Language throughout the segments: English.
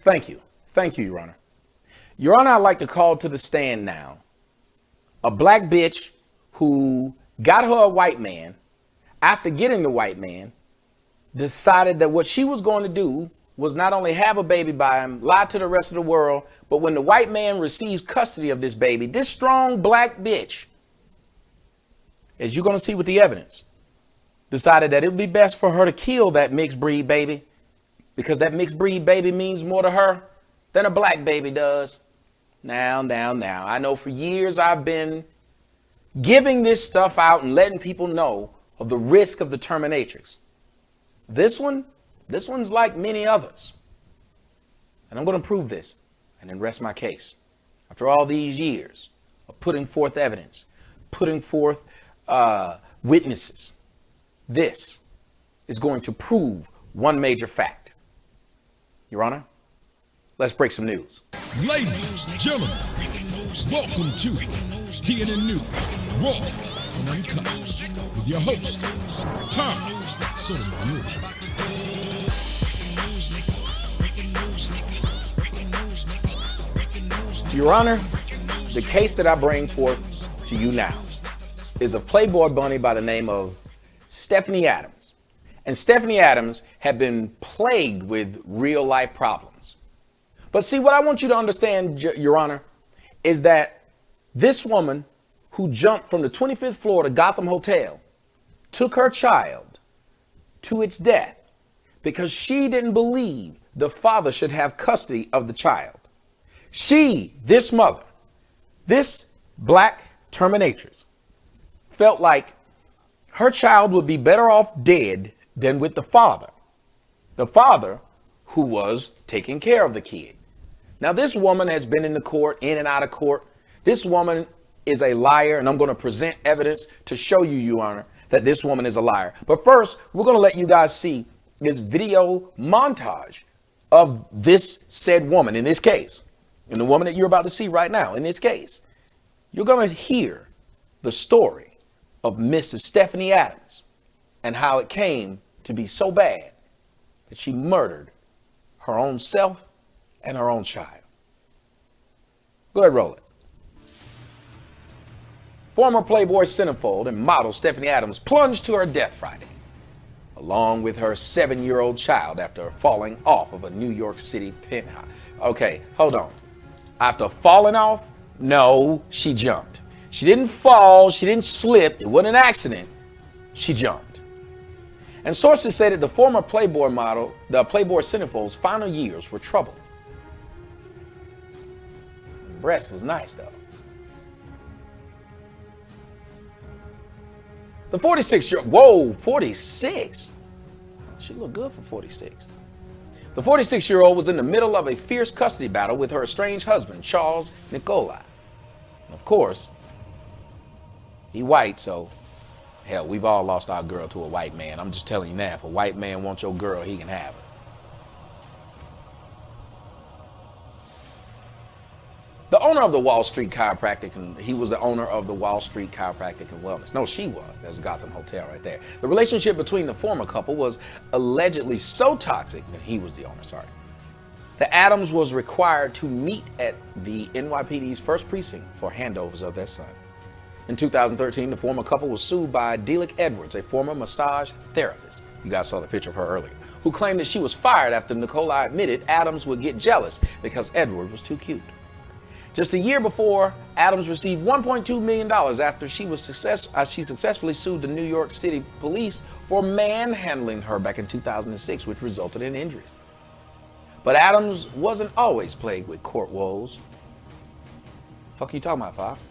Thank you. Thank you, Your Honor. Your Honor, I'd like to call to the stand now a black bitch who got her a white man. After getting the white man, decided that what she was going to do was not only have a baby by him, lie to the rest of the world, but when the white man receives custody of this baby, this strong black bitch, as you're going to see with the evidence, decided that it would be best for her to kill that mixed breed baby, because that mixed breed baby means more to her than a black baby does. Now, I know for years I've been giving this stuff out and letting people know of the risk of the terminatrix. This one's like many others. And I'm going to prove this and then rest my case. After all these years of putting forth evidence, putting forth witnesses, this is going to prove one major fact. Your Honor, let's break some news. Ladies and gentlemen, welcome to TNN News, Raw and Uncut, with your host, Sotomayor. Your Honor, the case that I bring forth to you now is a Playboy bunny by the name of Stephanie Adams. And Stephanie Adams had been plagued with real life problems. But see, what I want you to understand, Your Honor, is that this woman who jumped from the 25th floor to Gotham Hotel took her child to its death because she didn't believe the father should have custody of the child. She, this mother, this black terminatrix, felt like her child would be better off dead than with the father who was taking care of the kid. Now, this woman has been in the court, in and out of court. This woman is a liar, and I'm going to present evidence to show you, Your Honor, that this woman is a liar. But first, we're going to let you guys see this video montage of this said woman in this case. And the woman that you're about to see right now in this case. You're going to hear the story of Mrs. Stephanie Adams and how it came to be so bad that she murdered her own self and her own child. Go ahead, roll it. Former Playboy centerfold and model Stephanie Adams plunged to her death Friday, along with her 7-year-old child after falling off of a New York City penthouse. Okay, hold on. After falling off? No, she jumped. She didn't fall, she didn't slip, it wasn't an accident. She jumped. And sources say that the former Playboy model, the Playboy centerfold's final years were troubled. The breast was nice though. The 46-year-old, whoa, 46? She looked good for 46. The 46-year-old was in the middle of a fierce custody battle with her estranged husband, Charles Nicolai. Of course, he white, so hell, we've all lost our girl to a white man. I'm just telling you now, if a white man wants your girl, he can have her. The owner of the Wall Street Chiropractic, and he was the owner of the Wall Street Chiropractic and Wellness. No, she was. That was Gotham Hotel right there. The relationship between the former couple was allegedly so toxic, and he was the owner, sorry. The Adams was required to meet at the NYPD's first precinct for handovers of their son. In 2013, the former couple was sued by Delic Edwards, a former massage therapist. You guys saw the picture of her earlier, who claimed that she was fired after Nicolai admitted Adams would get jealous because Edward was too cute. Just a year before, Adams received $1.2 million after she successfully sued the New York City police for manhandling her back in 2006, which resulted in injuries. But Adams wasn't always plagued with court woes. Fuck you talking about, Fox?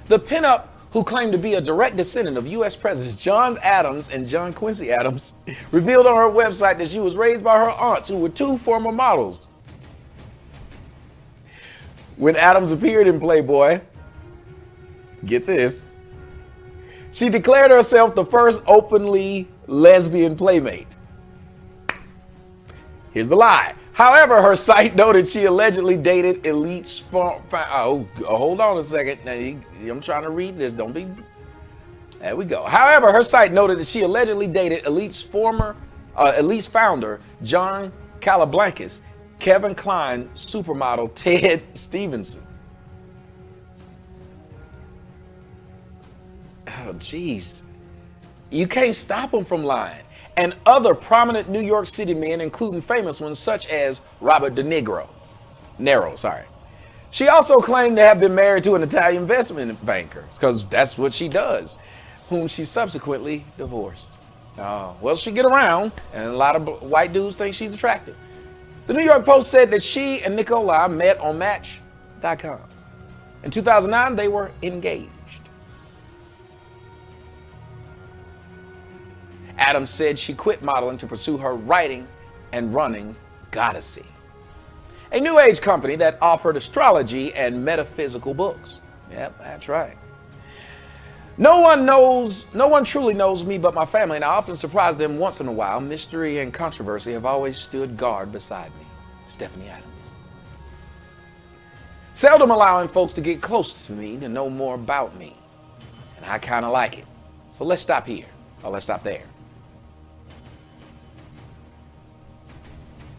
The pinup, who claimed to be a direct descendant of U.S. Presidents John Adams and John Quincy Adams, revealed on her website that she was raised by her aunts, who were two former models. When Adams appeared in Playboy, get this, she declared herself the first openly lesbian playmate. Here's the lie. However, her site noted she allegedly dated elite hold on a second. Now, I'm trying to read this. Don't be. There we go. However, her site noted that she allegedly dated Elite's former At least founder John Calablancas, Kevin Kline supermodel Ted Stevenson. Oh, geez. You can't stop them from lying. And other prominent New York City men, including famous ones such as Robert De Niro. She also claimed to have been married to an Italian investment banker, because that's what she does, whom she subsequently divorced. Oh, well, she get around, and a lot of white dudes think she's attractive. The New York Post said that she and Nikolai met on Match.com. In 2009, they were engaged. Adams said she quit modeling to pursue her writing and running Goddessy, a new age company that offered astrology and metaphysical books. Yep, that's right. No one truly knows me but my family, and I often surprise them once in a while. Mystery and controversy have always stood guard beside me. Stephanie Adams. Seldom allowing folks to get close to me to know more about me. And I kind of like it. So let's stop here, or let's stop there.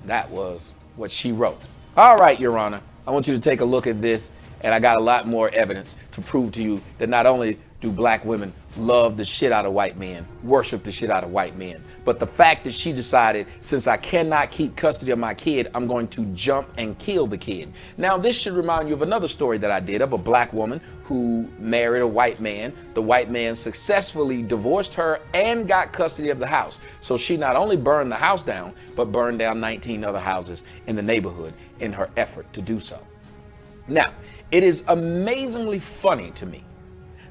That was what she wrote. All right, Your Honor, I want you to take a look at this, and I got a lot more evidence to prove to you that not only do black women love the shit out of white men, worship the shit out of white men, but the fact that she decided, since I cannot keep custody of my kid, I'm going to jump and kill the kid. Now, this should remind you of another story that I did of a black woman who married a white man. The white man successfully divorced her and got custody of the house. So she not only burned the house down, but burned down 19 other houses in the neighborhood in her effort to do so. Now, it is amazingly funny to me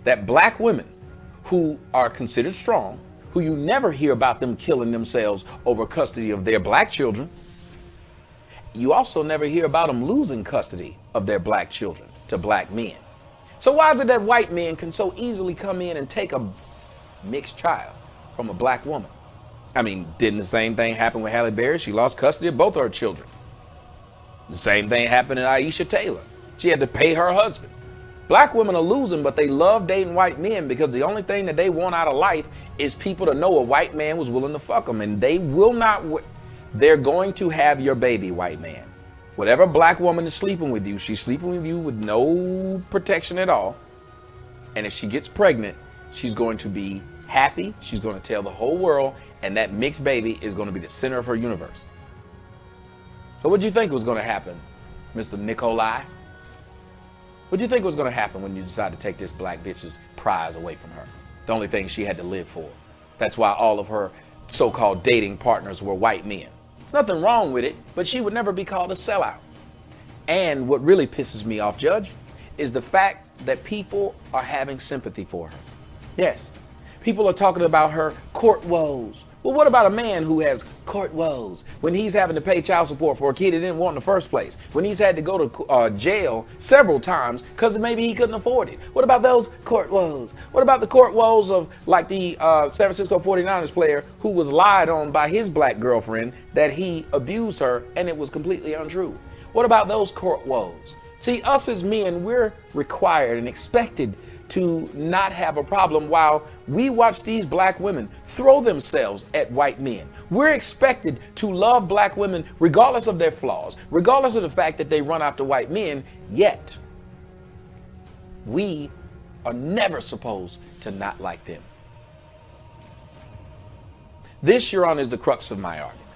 that black women who are considered strong, who you never hear about them killing themselves over custody of their black children, you also never hear about them losing custody of their black children to black men. So why is it that white men can so easily come in and take a mixed child from a black woman? I mean, didn't the same thing happen with Halle Berry? She lost custody of both her children. The same thing happened to Aisha Taylor. She had to pay her husband. Black women are losing, but they love dating white men because the only thing that they want out of life is people to know a white man was willing to fuck them. And they will not, they're going to have your baby, white man. Whatever black woman is sleeping with you, she's sleeping with you with no protection at all. And if she gets pregnant, she's going to be happy. She's going to tell the whole world, and that mixed baby is going to be the center of her universe. So what do you think was going to happen, Mr. Nikolai? What do you think was going to happen when you decided to take this black bitch's prize away from her? The only thing she had to live for. That's why all of her so-called dating partners were white men. There's nothing wrong with it, but she would never be called a sellout. And what really pisses me off, Judge, is the fact that people are having sympathy for her. Yes, people are talking about her court woes. Well, what about a man who has court woes when he's having to pay child support for a kid he didn't want in the first place? When he's had to go to jail several times because maybe he couldn't afford it? What about those court woes? What about the court woes of like the San Francisco 49ers player who was lied on by his black girlfriend that he abused her and it was completely untrue? What about those court woes? See, us as men, we're required and expected to not have a problem while we watch these black women throw themselves at white men. We're expected to love black women regardless of their flaws, regardless of the fact that they run after white men, yet we are never supposed to not like them. This, Your Honor, is the crux of my argument.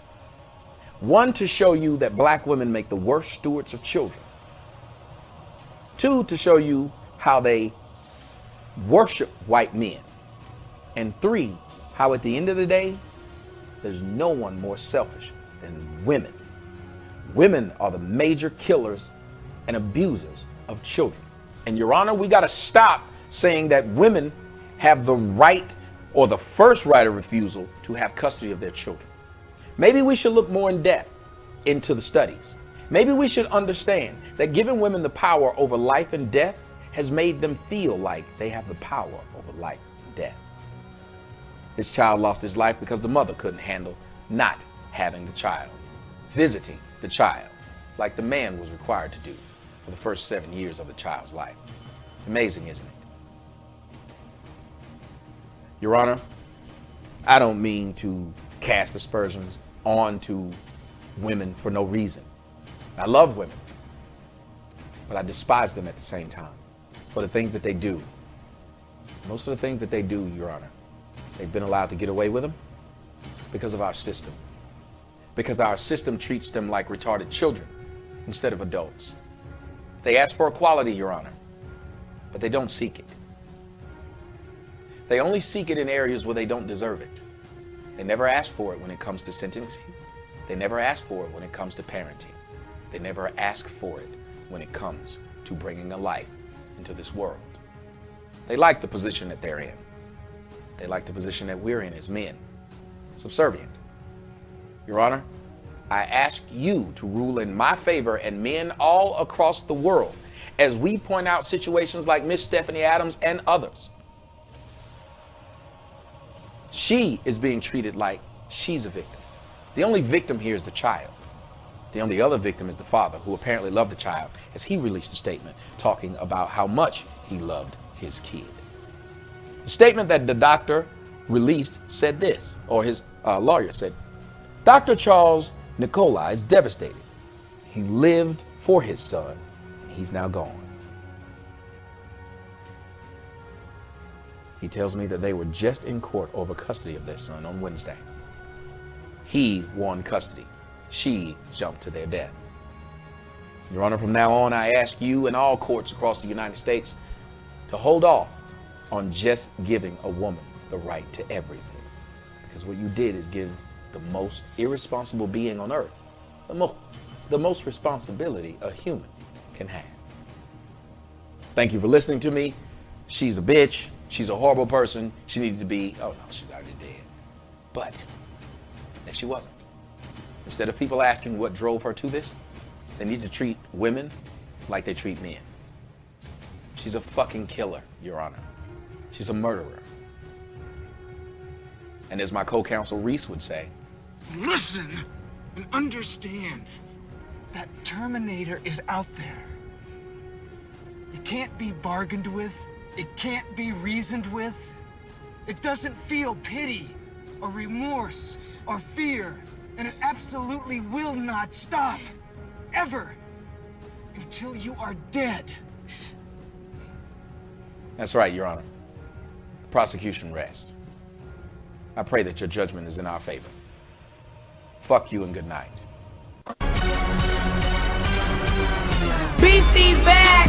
One, to show you that black women make the worst stewards of children. Two, to show you how they worship white men. And three, how at the end of the day, there's no one more selfish than women. Women are the major killers and abusers of children. And Your Honor, we got to stop saying that women have the right or the first right of refusal to have custody of their children. Maybe we should look more in depth into the studies. Maybe we should understand that giving women the power over life and death has made them feel like they have the power over life and death. This child lost his life because the mother couldn't handle not having the child, visiting the child, like the man was required to do for the first 7 years of the child's life. Amazing, isn't it? Your Honor, I don't mean to cast aspersions onto women for no reason. I love women, but I despise them at the same time for the things that they do. Most of the things that they do, Your Honor, they've been allowed to get away with them because of our system. Because our system treats them like retarded children instead of adults. They ask for equality, Your Honor, but they don't seek it. They only seek it in areas where they don't deserve it. They never ask for it when it comes to sentencing. They never ask for it when it comes to parenting. They never ask for it when it comes to bringing a life into this world. They like the position that they're in. They like the position that we're in as men. Subservient. Your Honor, I ask you to rule in my favor and men all across the world as we point out situations like Miss Stephanie Adams and others. She is being treated like she's a victim. The only victim here is the child. The only other victim is the father, who apparently loved the child, as he released a statement talking about how much he loved his kid. The statement that the doctor released said this, or his lawyer said, Dr. Charles Nicola is devastated. He lived for his son, and he's now gone. He tells me that they were just in court over custody of their son on Wednesday. He won custody. She jumped to their death. Your Honor, from now on, I ask you and all courts across the United States to hold off on just giving a woman the right to everything. Because what you did is give the most irresponsible being on earth the most responsibility a human can have. Thank you for listening to me. She's a bitch. She's a horrible person. She needed to be, oh no, she's already dead. But if she wasn't, instead of people asking what drove her to this, they need to treat women like they treat men. She's a fucking killer, Your Honor. She's a murderer. And as my co-counsel Reese would say, listen and understand that Terminator is out there. It can't be bargained with. It can't be reasoned with. It doesn't feel pity or remorse or fear, and it absolutely will not stop, ever, until you are dead. That's right, Your Honor. The prosecution rests. I pray that your judgment is in our favor. Fuck you and good night. Beastie's back,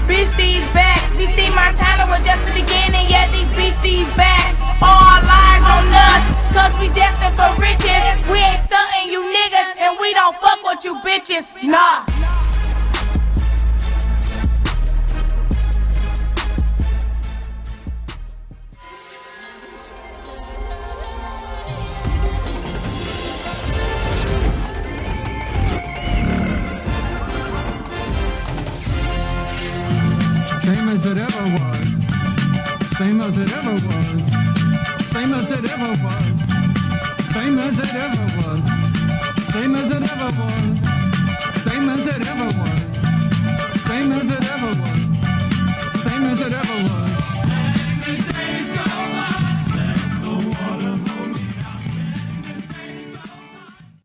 Beastie's back. BC Montana was just the beginning, yeah, these Beastie's back. All eyes on us, cause we destined for riches. We ain't stunting you niggas, and we don't fuck with you bitches, nah. Same as it ever was. Same as it ever was. Same as it ever was. Same as it ever was. Same as it ever was. Same as it ever was.